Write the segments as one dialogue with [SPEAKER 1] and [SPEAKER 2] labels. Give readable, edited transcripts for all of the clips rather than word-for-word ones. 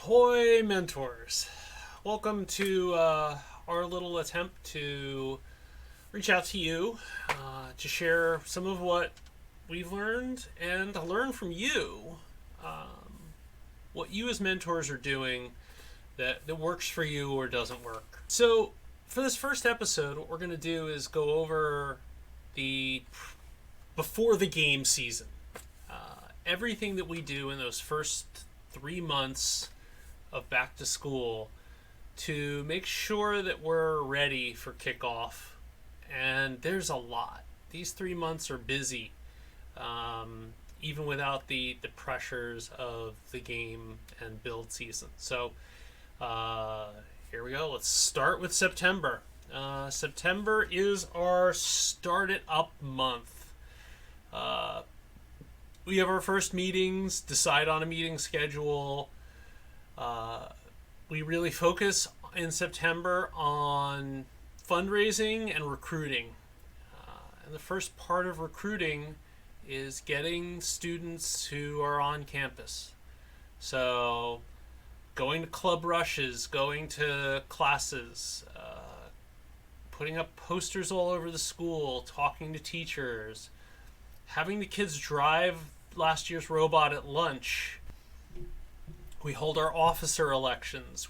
[SPEAKER 1] Ahoy Mentors! Welcome to our little attempt to reach out to you to share some of what we've learned and to learn from you what you as mentors are doing that works for you or doesn't work. So, for this first episode, what we're going to do is go over the before the game season. Everything that we do in those first 3 months of back to school to make sure that we're ready for kickoff. And there's a lot. These 3 months are busy, even without the pressures of the game and build season. So here we go. Let's start with September. September is our start it up month. We have our first meetings, decide on a meeting schedule. We really focus in September on fundraising and recruiting. And the first part of recruiting is getting students who are on campus. So going to club rushes, going to classes, putting up posters all over the school, talking to teachers, having the kids drive last year's robot at lunch. We hold our officer elections.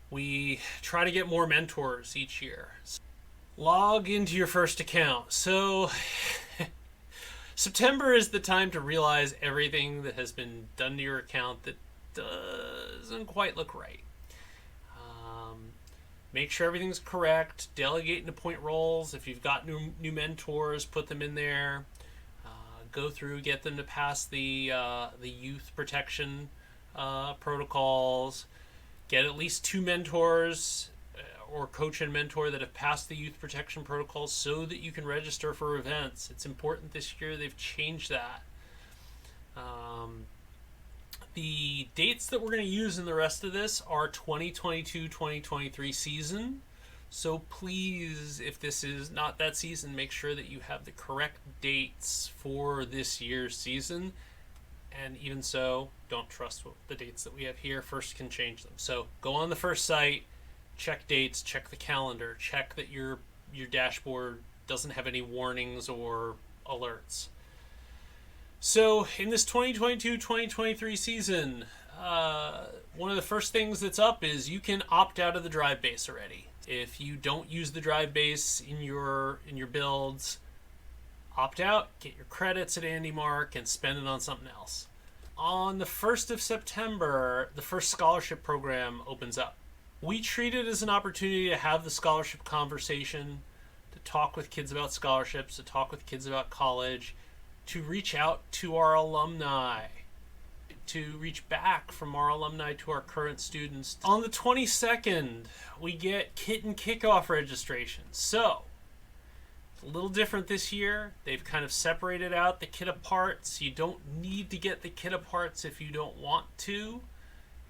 [SPEAKER 1] We try to get more mentors each year. Log into your first account. So September is the time to realize everything that has been done to your account that doesn't quite look right. Make sure everything's correct. Delegate and appoint roles. If you've got new mentors, put them in there. Go through, get them to pass the youth protection protocols. Get at least 2 mentors or coach and mentor that have passed the youth protection protocols so that you can register for events. It's important this year. They've changed that. The dates that we're going to use in the rest of this are 2022-2023 season. So please, if this is not that season, make sure that you have the correct dates for this year's season. And even so, don't trust the dates that we have here. First can change them. So go on the first site, check dates, check the calendar, check that your dashboard doesn't have any warnings or alerts. So in this 2022-2023 season, one of the first things that's up is you can opt out of the drive base already. If you don't use the drive base in your builds, opt out, get your credits at Andy Mark, and spend it on something else. On the 1st of September, the first scholarship program opens up. We treat it as an opportunity to have the scholarship conversation, to talk with kids about scholarships, to talk with kids about college, to reach out to our alumni, to reach back from our alumni to our current students. On the 22nd, we get kit and kickoff registration. So, it's a little different this year. They've kind of separated out the kit parts. You don't need to get the kit parts if you don't want to.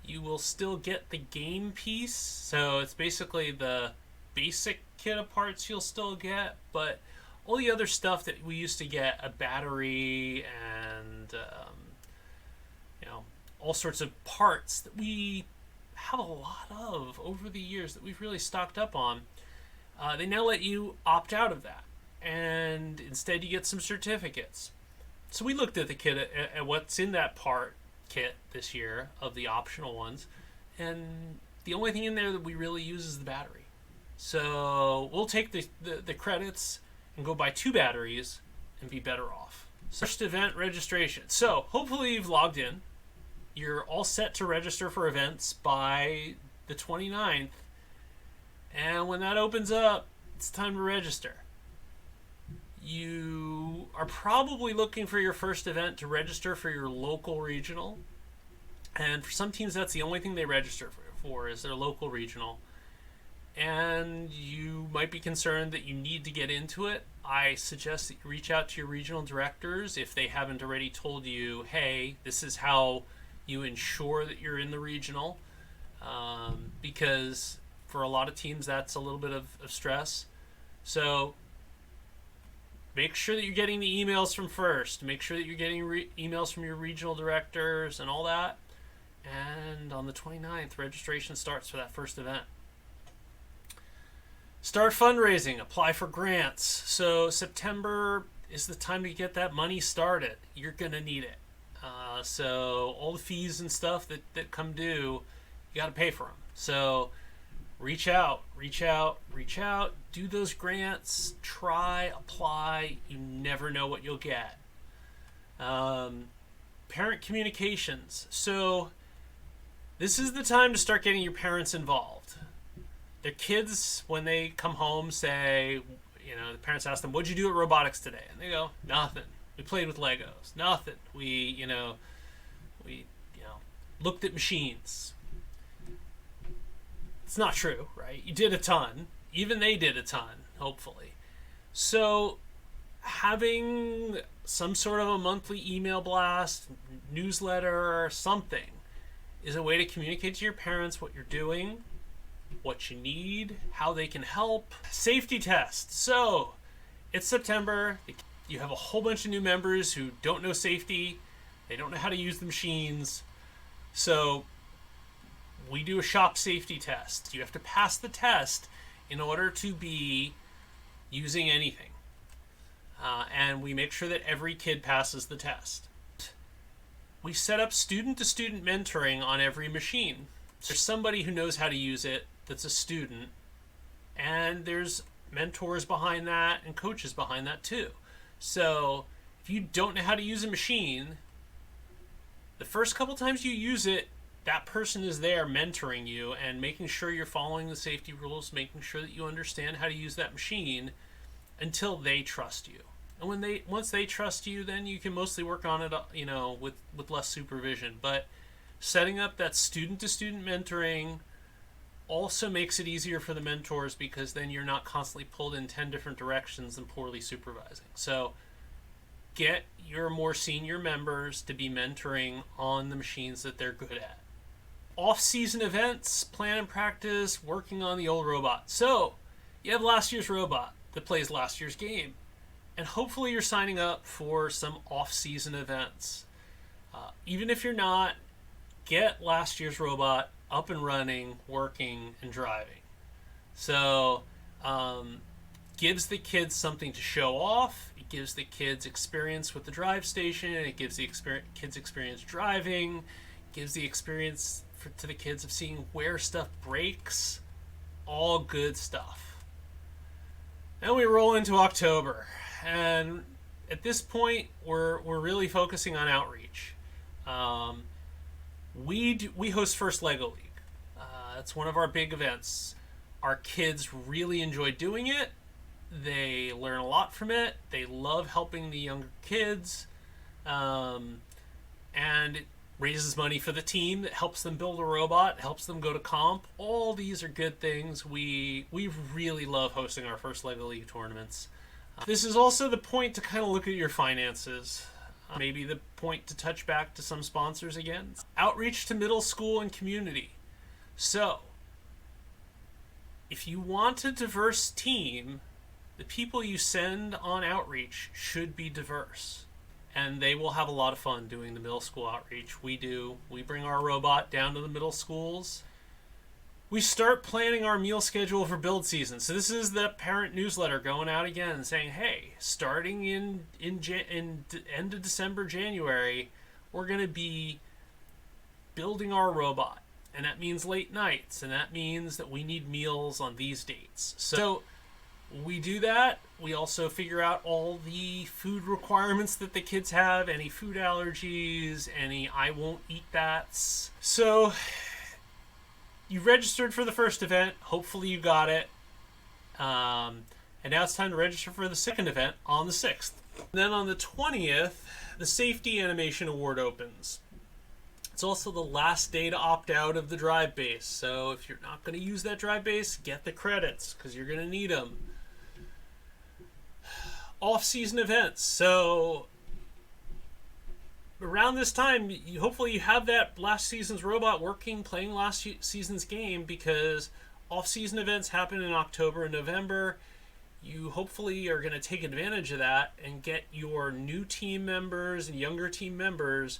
[SPEAKER 1] You will still get the game piece. So, it's basically the basic kit parts you'll still get, but all the other stuff that we used to get, a battery and all sorts of parts that we have a lot of over the years that we've really stocked up on, they now let you opt out of that. And instead you get some certificates. So we looked at the kit, at what's in that part kit this year of the optional ones. And the only thing in there that we really use is the battery. So we'll take the credits and go buy 2 batteries and be better off. First event registration. So hopefully you've logged in. You're all set to register for events by the 29th. And when that opens up, it's time to register. You are probably looking for your first event to register for your local regional. And for some teams, that's the only thing they register for is their local regional. And you might be concerned that you need to get into it. I suggest that you reach out to your regional directors if they haven't already told you, hey, this is how you ensure that you're in the regional, because for a lot of teams that's a little bit of stress. So make sure that you're getting the emails from first. Make sure that you're getting emails from your regional directors and all that. And on the 29th, registration starts for that first event. Start fundraising, apply for grants. So September is the time to get that money started. You're going to need it. So all the fees and stuff that come due, you got to pay for them. So reach out. Do those grants. Try, apply. You never know what you'll get. Parent communications. So this is the time to start getting your parents involved. Their kids, when they come home, say, the parents ask them, "What'd you do at Robotics today?" And they go, "Nothing. We played with Legos. Nothing. We looked at machines." It's not true, right? You did a ton. Even they did a ton, hopefully. So having some sort of a monthly email blast, newsletter, or something is a way to communicate to your parents what you're doing, what you need, how they can help. Safety test. So it's September. You have a whole bunch of new members who don't know safety. They don't know how to use the machines. So we do a shop safety test. You have to pass the test in order to be using anything. And we make sure that every kid passes the test. We set up student-to-student mentoring on every machine. There's somebody who knows how to use it that's a student, and there's mentors behind that and coaches behind that too. So if you don't know how to use a machine, the first couple times you use it, that person is there mentoring you and making sure you're following the safety rules, making sure that you understand how to use that machine until they trust you. And once they trust you, then you can mostly work on it, with less supervision. But setting up that student-to-student mentoring also makes it easier for the mentors, because then you're not constantly pulled in 10 different directions and poorly supervising. So get your more senior members to be mentoring on the machines that they're good at. Off-season events, plan and practice, working on the old robot. So you have last year's robot that plays last year's game, and hopefully you're signing up for some off-season events. Even if you're not, get last year's robot up and running, working, and driving. So gives the kids something to show off. It gives the kids experience with the drive station. It gives the kids experience driving. It gives the experience to the kids of seeing where stuff breaks. All good stuff. Then we roll into October, and at this point we're really focusing on outreach. We host First Lego League. It's one of our big events. Our kids really enjoy doing it. They learn a lot from it. They love helping the younger kids. And it raises money for the team that helps them build a robot, helps them go to comp. All these are good things. We really love hosting our First Lego League tournaments. This is also the point to kind of look at your finances. Maybe the point to touch back to some sponsors again. Outreach to middle school and community. So, if you want a diverse team, the people you send on outreach should be diverse. And they will have a lot of fun doing the middle school outreach. We do. We bring our robot down to the middle schools. We start planning our meal schedule for build season. So this is the parent newsletter going out again saying, hey, starting in end of December, January, we're going to be building our robot. And that means late nights. And that means that we need meals on these dates. So we do that. We also figure out all the food requirements that the kids have, any food allergies, any I won't eat that's. So you registered for the first event. Hopefully you got it. And now it's time to register for the second event on the 6th. And then on the 20th, the Safety Animation Award opens. It's also the last day to opt out of the drive base. So if you're not going to use that drive base, get the credits because you're going to need them. Off-season events. So around this time, hopefully you have that last season's robot working, playing last season's game, because off-season events happen in October and November. You hopefully are going to take advantage of that and get your new team members and younger team members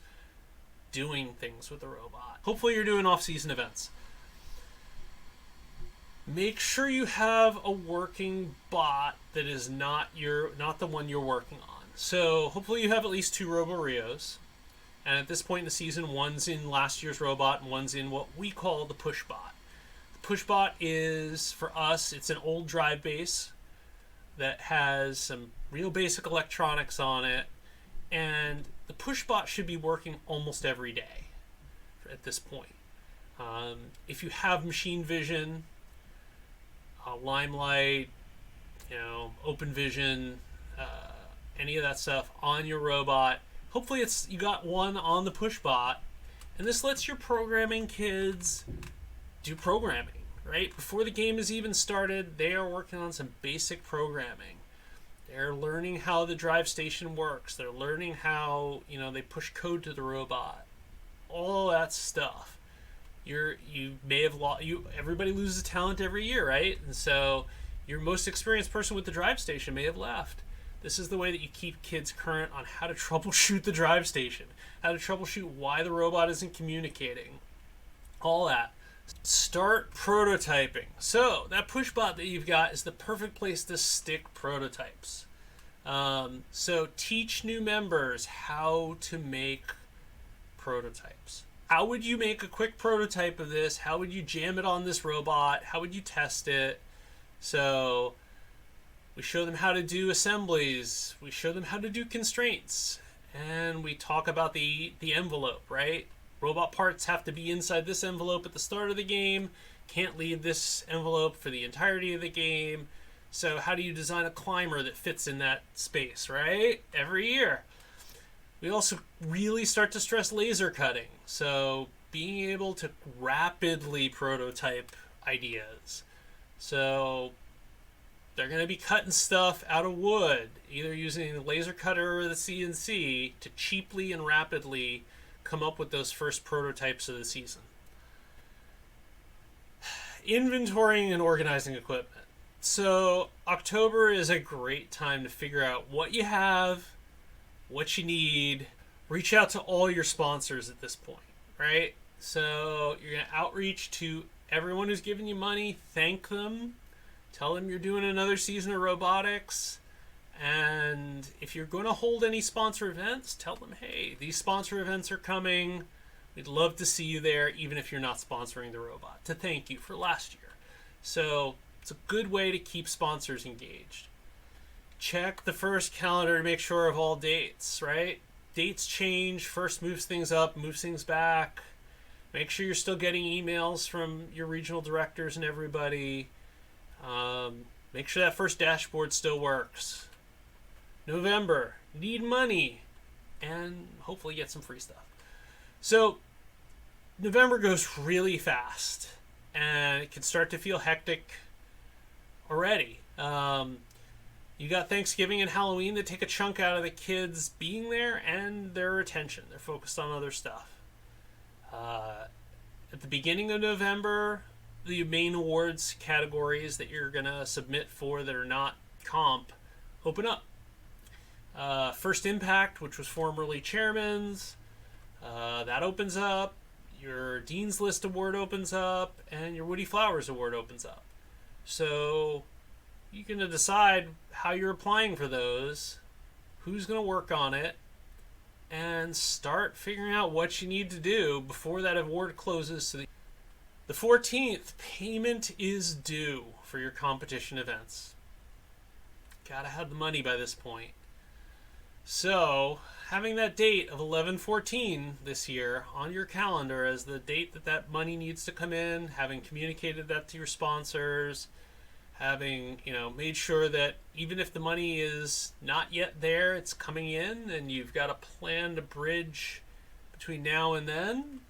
[SPEAKER 1] doing things with the robot. Hopefully you're doing off-season events. Make sure you have a working bot that is not the one you're working on. So hopefully you have at least 2 Robo-Rios. And at this point in the season, one's in last year's robot and one's in what we call the push bot. The push bot is, for us, it's an old drive base that has some real basic electronics on it. And the push bot should be working almost every day at this point. If you have machine vision, Limelight, Open Vision, any of that stuff on your robot, hopefully you got one on the push bot, and this lets your programming kids do programming, right? Before the game is even started, they are working on some basic programming. They're learning how the drive station works. They're learning how, they push code to the robot. All that stuff. You may have lost. Everybody loses talent every year, right? And so your most experienced person with the drive station may have left. This is the way that you keep kids current on how to troubleshoot the drive station, how to troubleshoot why the robot isn't communicating, all that. Start prototyping. So that push bot that you've got is the perfect place to stick prototypes. So teach new members how to make prototypes. How would you make a quick prototype of this? How would you jam it on this robot? How would you test it? So we show them how to do assemblies. We show them how to do constraints. And we talk about the envelope, right? Robot parts have to be inside this envelope at the start of the game. Can't leave this envelope for the entirety of the game. So how do you design a climber that fits in that space, right? Every year. We also really start to stress laser cutting. So being able to rapidly prototype ideas. So they're going to be cutting stuff out of wood, either using the laser cutter or the CNC to cheaply and rapidly come up with those first prototypes of the season. Inventorying and organizing equipment. So October is a great time to figure out what you have, what you need. Reach out to all your sponsors at this point, right? So you're going to outreach to everyone who's given you money, thank them, tell them you're doing another season of Robotics. And if you're going to hold any sponsor events, tell them, hey, these sponsor events are coming. We'd love to see you there, even if you're not sponsoring the robot, to thank you for last year. So it's a good way to keep sponsors engaged. Check the first calendar to make sure of all dates, right? Dates change. First moves things up, moves things back. Make sure you're still getting emails from your regional directors and everybody. Make sure that first dashboard still works. November, need money, and hopefully get some free stuff. So November goes really fast, and it can start to feel hectic already. You got Thanksgiving and Halloween that take a chunk out of the kids being there and their attention. They're focused on other stuff. At the beginning of November, the main awards categories that you're going to submit for that are not comp open up. First Impact, which was formerly Chairman's, that opens up. Your Dean's List Award opens up, and your Woody Flowers Award opens up. So you're going to decide how you're applying for those, who's going to work on it, and start figuring out what you need to do before that award closes. So the 14th, payment is due for your competition events. Gotta have the money by this point. So having that date of 11/14 this year on your calendar as the date that money needs to come in, having communicated that to your sponsors, having made sure that even if the money is not yet there, it's coming in, and you've got a plan to bridge between now and then.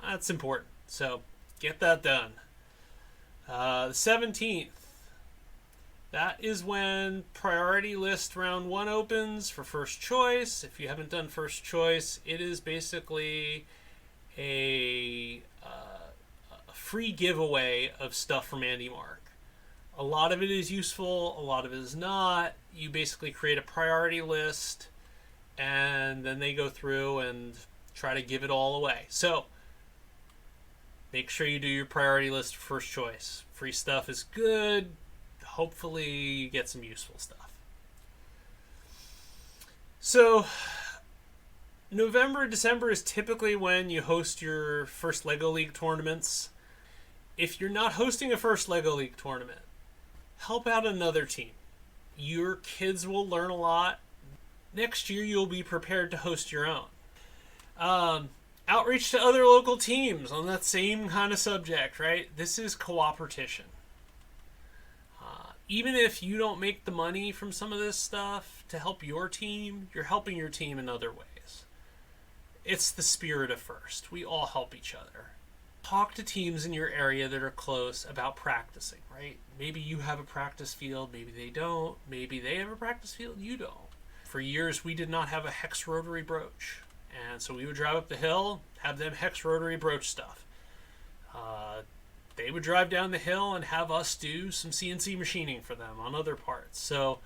[SPEAKER 1] That's important. So get that done. The 17th. That is when priority list round 1 opens for first choice. If you haven't done first choice, it is basically a free giveaway of stuff from Andy Mark. A lot of it is useful, a lot of it is not. You basically create a priority list, and then they go through and try to give it all away. So make sure you do your priority list first choice. Free stuff is good. Hopefully you get some useful stuff. So November, December is typically when you host your first LEGO League tournaments. If you're not hosting a first LEGO League tournament, help out another team. Your kids will learn a lot. Next year, you'll be prepared to host your own. Outreach to other local teams on that same kind of subject, right? This is cooperation. Even if you don't make the money from some of this stuff to help your team, you're helping your team in other ways. It's the spirit of first. We all help each other. Talk to teams in your area that are close about practicing, right? Maybe you have a practice field, maybe they don't. Maybe they have a practice field, you don't. For years, we did not have a hex rotary broach. And so we would drive up the hill, have them hex rotary broach stuff. They would drive down the hill and have us do some CNC machining for them on other parts. So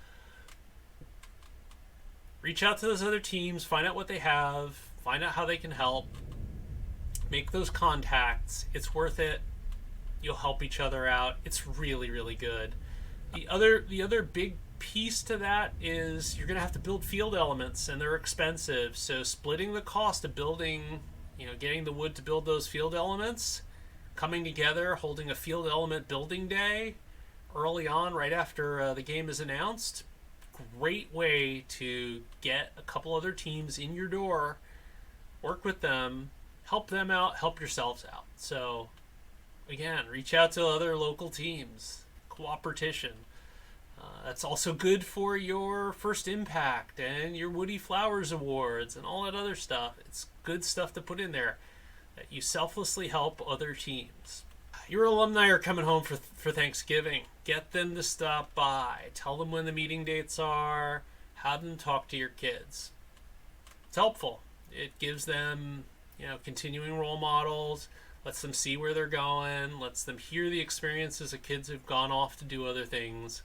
[SPEAKER 1] reach out to those other teams, find out what they have, find out how they can help, make those contacts. It's worth it. You'll help each other out. It's really, really good. The other big piece to that is you're going to have to build field elements, and they're expensive. So splitting the cost of building, getting the wood to build those field elements, coming together, holding a field element building day early on, right after the game is announced. Great way to get a couple other teams in your door, work with them, help them out, help yourselves out. So again, reach out to other local teams. Cooperation. That's also good for your First Impact and your Woody Flowers Awards and all that other stuff. It's good stuff to put in there, that you selflessly help other teams. Your alumni are coming home for Thanksgiving. Get them to stop by. Tell them when the meeting dates are. Have them talk to your kids. It's helpful. It gives them, continuing role models, lets them see where they're going, lets them hear the experiences of kids who've gone off to do other things.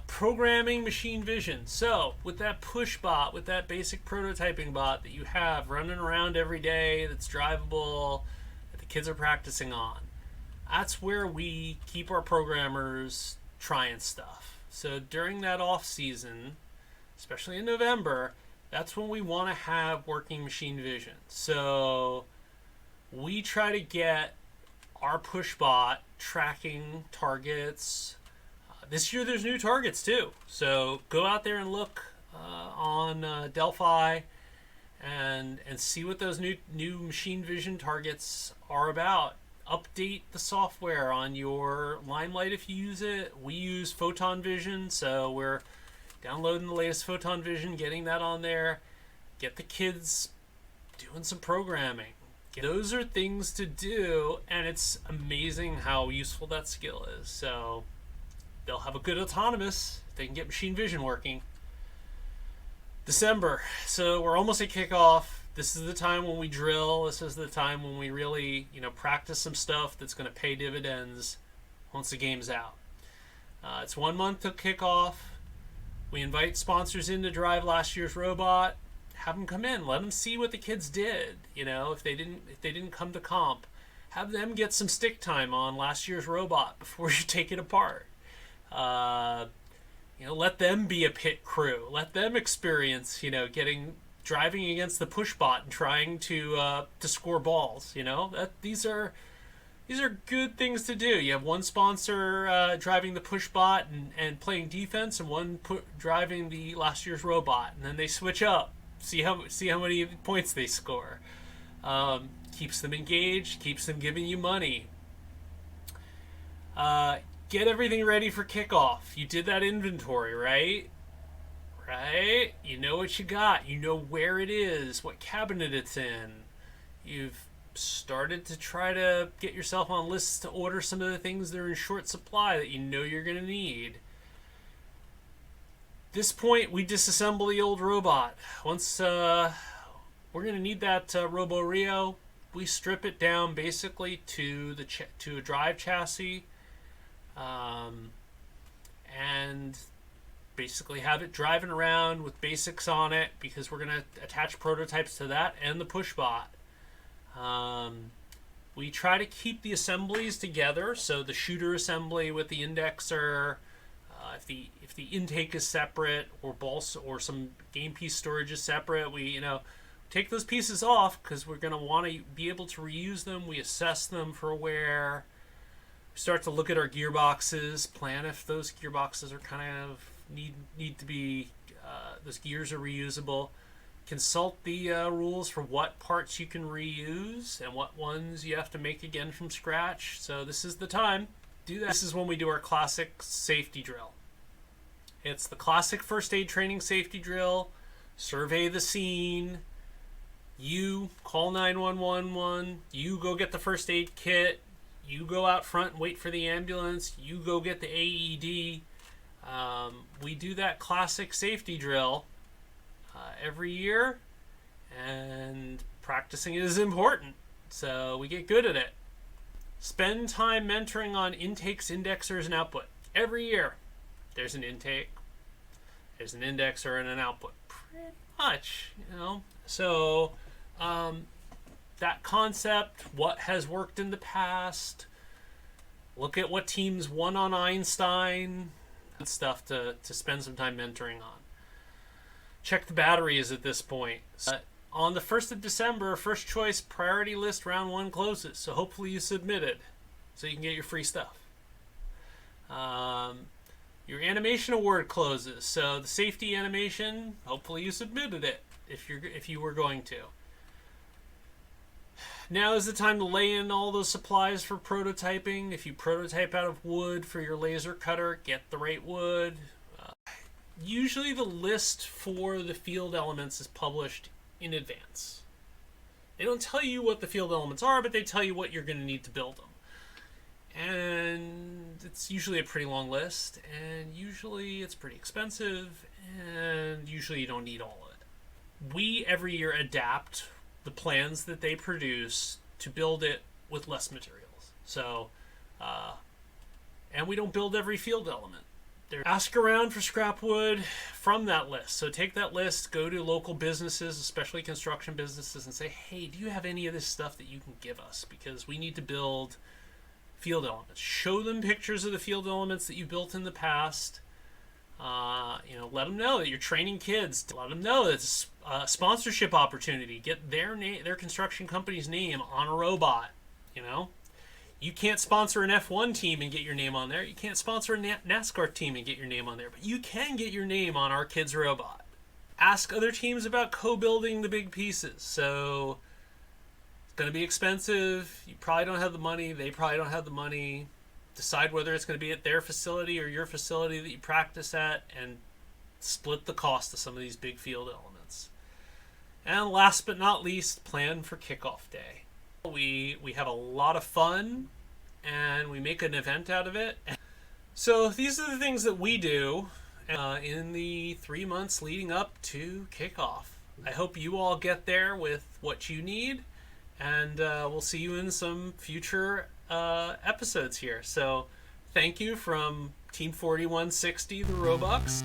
[SPEAKER 1] Programming machine vision. So with that push bot, with that basic prototyping bot that you have running around every day, that's drivable, that the kids are practicing on, that's where we keep our programmers trying stuff. So during that off season, especially in November, that's when we want to have working machine vision. So we try to get our push bot tracking targets. This year there's new targets too. So go out there and look on Delphi and see what those new machine vision targets are about. Update the software on your Limelight if you use it. We use Photon Vision, so we're downloading the latest Photon Vision, getting that on there. Get the kids doing some programming. Those are things to do, and it's amazing how useful that skill is. So they'll have a good autonomous if they can get machine vision working. December. So we're almost at kickoff. This is the time when we drill. This is the time when we really, practice some stuff that's going to pay dividends once the game's out. It's 1 month to kickoff. We invite sponsors in to drive last year's robot. Have them come in. Let them see what the kids did. If they didn't come to comp, have them get some stick time on last year's robot before you take it apart. Let them be a pit crew. Let them experience, driving against the push bot and trying to score balls. These are good things to do. You have one sponsor driving the push bot and playing defense, and one driving the last year's robot, and then they switch up. See how many points they score. Keeps them engaged. Keeps them giving you money. Get everything ready for kickoff. You did that inventory, right? Right? You know what you got. You know where it is, what cabinet it's in. You've started to try to get yourself on lists to order some of the things that are in short supply that you know you're going to need. This point, we disassemble the old robot. Once we're going to need that Robo Rio, we strip it down basically to a drive chassis. And basically have it driving around with basics on it, because we're going to attach prototypes to that and the push bot. We try to keep the assemblies together, so the shooter assembly with the indexer, if the intake is separate, or some game piece storage is separate, we take those pieces off because we're going to want to be able to reuse them. We assess them for wear. We start to look at our gearboxes, plan if those gearboxes are kind of need to be, those gears are reusable. Consult the rules for what parts you can reuse and what ones you have to make again from scratch. So this is the time to do that. This is when we do our classic safety drill. It's the classic first aid training safety drill. Survey the scene. You call 911. You go get the first aid kit. You go out front and wait for the ambulance. You go get the AED. We do that classic safety drill every year, and practicing it is important, so we get good at it. Spend time mentoring on intakes, indexers, and output. Every year there's an intake, there's an indexer, and an output, pretty much, so that concept, what has worked in the past, look at what teams won on Einstein, and stuff to spend some time mentoring on. Check the batteries at this point. On the 1st of December, first choice priority list round 1 closes. So hopefully you submitted so you can get your free stuff. Your animation award closes. So the safety animation, hopefully you submitted it if you were going to. Now is the time to lay in all those supplies for prototyping. If you prototype out of wood for your laser cutter, get the right wood. Usually the list for the field elements is published in advance. They don't tell you what the field elements are, but they tell you what you're going to need to build them. And it's usually a pretty long list, and usually it's pretty expensive, and usually you don't need all of it. We every year adapt the plans that they produce to build it with less materials. So, and we don't build every field element. Ask around for scrap wood from that list. So take that list, go to local businesses, especially construction businesses, and say, hey, do you have any of this stuff that you can give us? Because we need to build field elements. Show them pictures of the field elements that you built in the past. Let them know that you're training kids. Let them know that it's a sponsorship opportunity. Get their construction company's name on a robot. You can't sponsor an F1 team and get your name on there. You can't sponsor a NASCAR team and get your name on there. But you can get your name on our kid's robot. Ask other teams about co-building the big pieces. So it's going to be expensive. You probably don't have the money. They probably don't have the money. Decide whether it's going to be at their facility or your facility that you practice at, and split the cost of some of these big field elements. And last but not least, plan for kickoff day. We have a lot of fun, and we make an event out of it. So these are the things that we do in the 3 months leading up to kickoff. I hope you all get there with what you need, and we'll see you in some future episodes here. So thank you from Team 4160, the Robux.